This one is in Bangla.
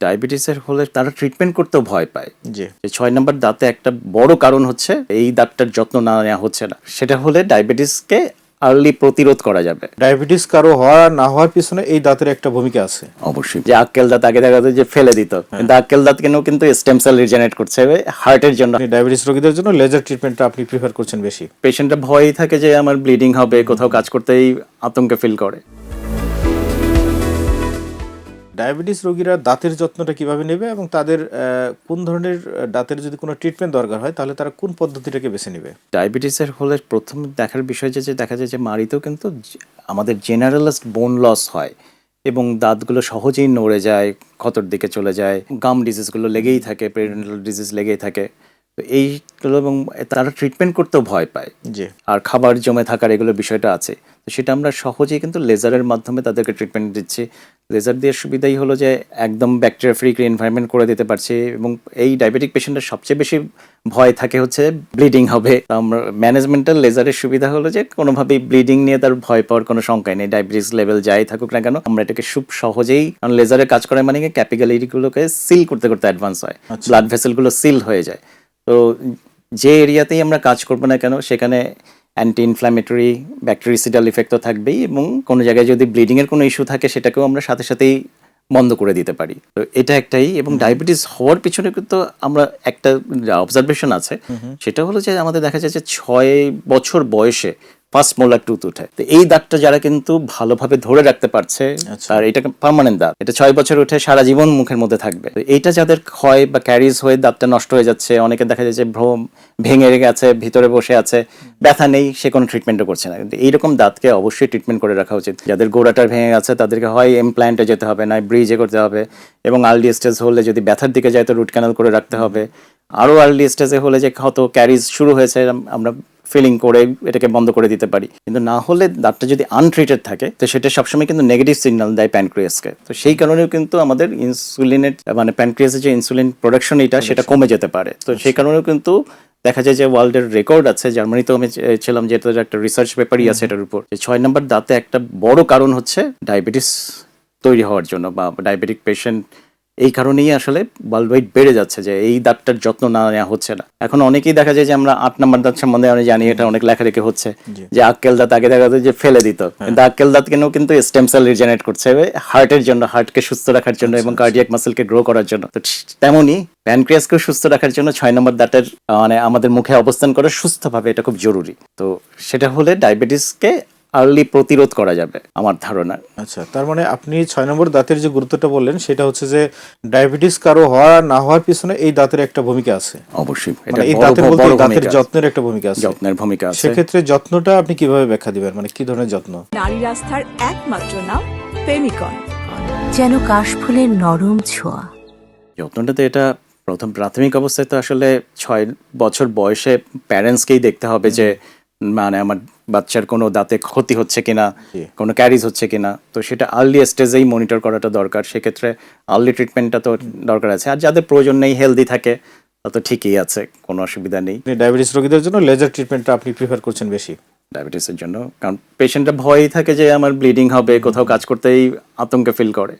ডায়াবেটিসের হলে তারা ট্রিটমেন্ট করতেও ভয় পায়। জি। যে ৬ নম্বর দাঁতে একটা বড় কারণ হচ্ছে এই দাঁতটার যত্ন না নেওয়া হচ্ছে না। সেটা হলে ডায়াবেটিসকে আর্লি প্রতিরোধ করা যাবে। ডায়াবেটিস কারো হওয়া না হওয়ার পিছনে এই দাঁতের একটা ভূমিকা আছে। অবশ্যই। যে আক্কেল দাঁত আগে দেখা যেত যে ফেলে দিত, কিন্তু আক্কেল দাঁত কিন্তু স্টেম সেল রিজেনারেট করছে হার্টের জন্য। ডায়াবেটিস রোগীদের জন্য লেজার ট্রিটমেন্টটা আপনি প্রিফার করছেন বেশি। পেশেন্টটা ভয়ই থাকে যে আমার ব্লিডিং হবে, কোথাও কাজ করতেই আতঙ্কে ফিল করে। ডায়াবেটিস রোগীরা দাঁতের যত্নটা কিভাবে নেবে এবং তাদের কোন ধরনের দাঁতের যদি কোনো ট্রিটমেন্ট দরকার হয় তাহলে তারা কোন পদ্ধতিটাকে বেছে নেবে? ডায়াবেটিসের হলে প্রথম দেখার বিষয় যে দেখা যায় যে মাড়িতেও কিন্তু আমাদের জেনারেলিস্ট বোন লস হয় এবং দাঁতগুলো সহজেই নড়ে যায়, ক্ষতর দিকে চলে যায়, গাম ডিজিজগুলো লেগেই থাকে, পেরিডন্টাল ডিজিজ লেগেই থাকে। তো এইগুলো এবং তারা ট্রিটমেন্ট করতেও ভয় পায়। জি। আর খাবার জমে থাকার এগুলো বিষয়টা আছে, তো সেটা আমরা সহজেই কিন্তু লেজারের মাধ্যমে তাদেরকে ট্রিটমেন্ট দিচ্ছি। লেজার দিয়ে সুবিধাই হলো যে একদম ব্যাকটেরিয়া ফ্রি এনভায়রনমেন্ট করে দিতে পারছি। এবং এই ডায়াবেটিক পেশেন্টের সবচেয়ে বেশি ভয় থাকে হচ্ছে ব্লিডিং হবে। আমরা ম্যানেজমেন্টাল লেজারের সুবিধা হলো যে কোনোভাবেই ব্লিডিং নিয়ে তার ভয় পাওয়ার কোনো শঙ্কাই নেই। ডায়াবেটিস লেভেল যাই থাকুক না কেন, আমরা এটাকে খুব সহজেই, কারণ লেজারের কাজ করে মানে ক্যাপিলারিগুলোকে সিল করতে করতে অ্যাডভান্স হয়, ব্লাড ভেসেলগুলো সিল হয়ে যায়। তো যে এরিয়াতেই আমরা কাজ করবো না কেন সেখানে অ্যান্টি ইনফ্ল্যামেটরি ব্যাকটেরিসিডাল ইফেক্টও থাকবেই, এবং কোনো জায়গায় যদি ব্লিডিংয়ের কোনো ইস্যু থাকে সেটাকেও আমরা সাথে সাথেই বন্ধ করে দিতে পারি। তো এটা একটাই। এবং ডায়াবেটিস হওয়ার পিছনে কিন্তু আমরা একটা অবজারভেশন আছে, সেটা হলো যে আমাদের দেখা যায় যে ৬ বছর বয়সে ফার্স্ট মোলার টুথ উঠে। তো এই দাগটা যারা কিন্তু ভালোভাবে ধরে রাখতে পারছে, আর এটা পার্মানেন্ট দাগ, এটা ৬ বছর উঠে সারা জীবন মুখের মধ্যে থাকবে। তো এইটা যাদের ক্ষয় বা ক্যারিজ হয়ে দাঁতটা নষ্ট হয়ে যাচ্ছে, অনেকে দেখা যাচ্ছে ভ্রম ভেঙে গেছে, ভিতরে বসে আছে, ব্যথা নেই, সে কোনো ট্রিটমেন্টও করছে না। কিন্তু এইরকম দাঁতকে অবশ্যই ট্রিটমেন্ট করে রাখা উচিত। যাদের গোড়াটার ভেঙে গেছে তাদেরকে হয় ইমপ্ল্যান্টে যেতে হবে, না ব্রিজে করতে হবে, এবং আর্লি স্টেজ হলে যদি ব্যথার দিকে যায় তো রুট ক্যানাল করে রাখতে হবে। আরও আর্লি স্টেজে হলে যে হয়তো ক্যারিজ শুরু হয়েছে, আমরা ফিলিং করে এটাকে বন্ধ করে দিতে পারি। কিন্তু না হলে দাঁতটা যদি আনট্রিটেড থাকে তো সেটা সবসময় কিন্তু নেগেটিভ সিগন্যাল দেয় প্যানক্রিয়াসকে। তো সেই কারণেও কিন্তু আমাদের ইনসুলিনের মানে প্যানক্রিয়াসের যে ইনসুলিন প্রোডাকশন এটা সেটা কমে যেতে পারে। তো সেই কারণেও কিন্তু দেখা যায় যে ওয়ার্ল্ডের রেকর্ড আছে, জার্মানিতেও আমি ছিলাম, যেটা একটা রিসার্চ পেপারই আছে এটার উপর, যে ৬ নম্বর দাঁতে একটা বড় কারণ হচ্ছে ডায়াবেটিস তৈরি হওয়ার জন্য বা ডায়াবেটিক পেশেন্ট এই কারণেই আসলে ওয়ার্ল্ড ওয়াইড বেড়ে যাচ্ছে, যে এই দাঁতটার যত্ন না নেওয়া হচ্ছে না। এখন অনেকেই দেখা যায় যে আমরা ৮ নম্বর দাঁত সম্বন্ধে আমি জানি, এটা অনেক লেখালেখি হচ্ছে যে আক্কেল দাঁত আগে দেখা যেত যে ফেলে দিত, কিন্তু আক্কেল দাঁত কিন্তু স্টেম সেল রিজেনারেট করছে হার্টের জন্য, হার্টকে সুস্থ রাখার জন্য এবং কার্ডিয়াক মাসেলকে গ্রো করার জন্য। তো তেমনই প্যানক্রিয়াসকেও সুস্থ রাখার জন্য ৬ নম্বর দাঁতের মানে আমাদের মুখে অবস্থান করে সুস্থভাবে, এটা খুব জরুরি। তো সেটা হলে ডায়াবেটিসকে আর্লি প্রতিরোধ করা যাবে আমার ধারণা। আচ্ছা, তার মানে আপনি ৬ নম্বর দাঁতের যে গুরুত্বটা বললেন সেটা হচ্ছে যে ডায়াবেটিস কারো হওয়া না হওয়ার পিছনে এই দাঁতের একটা ভূমিকা আছে। অবশ্যই, এটা এই দাঁতের বলতে দাঁতের যত্নের একটা ভূমিকা আছে। যত্নের ভূমিকা আছে। সেক্ষেত্রে যত্নটা আপনি কিভাবে ব্যাখ্যা দিবেন, মানে কি ধরনের যত্ন? নারী রাস্তার একমাত্র নাম ফেমিকন, যেন কাশফুলের নরম ছোঁয়া। যত্নটা তো এটা প্রথম প্রাথমিক অবস্থায় তো আসলে ৬ বছর বয়সে প্যারেন্টসকেই দেখতে হবে যে মানে আমার বাচ্চার কোনো দাঁতে ক্ষতি হচ্ছে কিনা, কোনো ক্যারিজ হচ্ছে কিনা। তো সেটা আর্লি স্টেজেই মনিটর করাটা দরকার। সেক্ষেত্রে আর্লি ট্রিটমেন্টটা তো দরকার আছে। আর যাদের প্রয়োজন নেই, হেলদি থাকে, তো ঠিকই আছে, কোনো অসুবিধা নেই। ডায়াবেটিস রোগীদের জন্য লেজার ট্রিটমেন্টটা আপনি প্রিফার করছেন বেশি? ডায়াবেটিসের জন্য, কারণ পেশেন্টটা ভয়ই থাকে যে আমার ব্লিডিং হবে, কোথাও কাজ করতেই আতঙ্কে ফিল করে।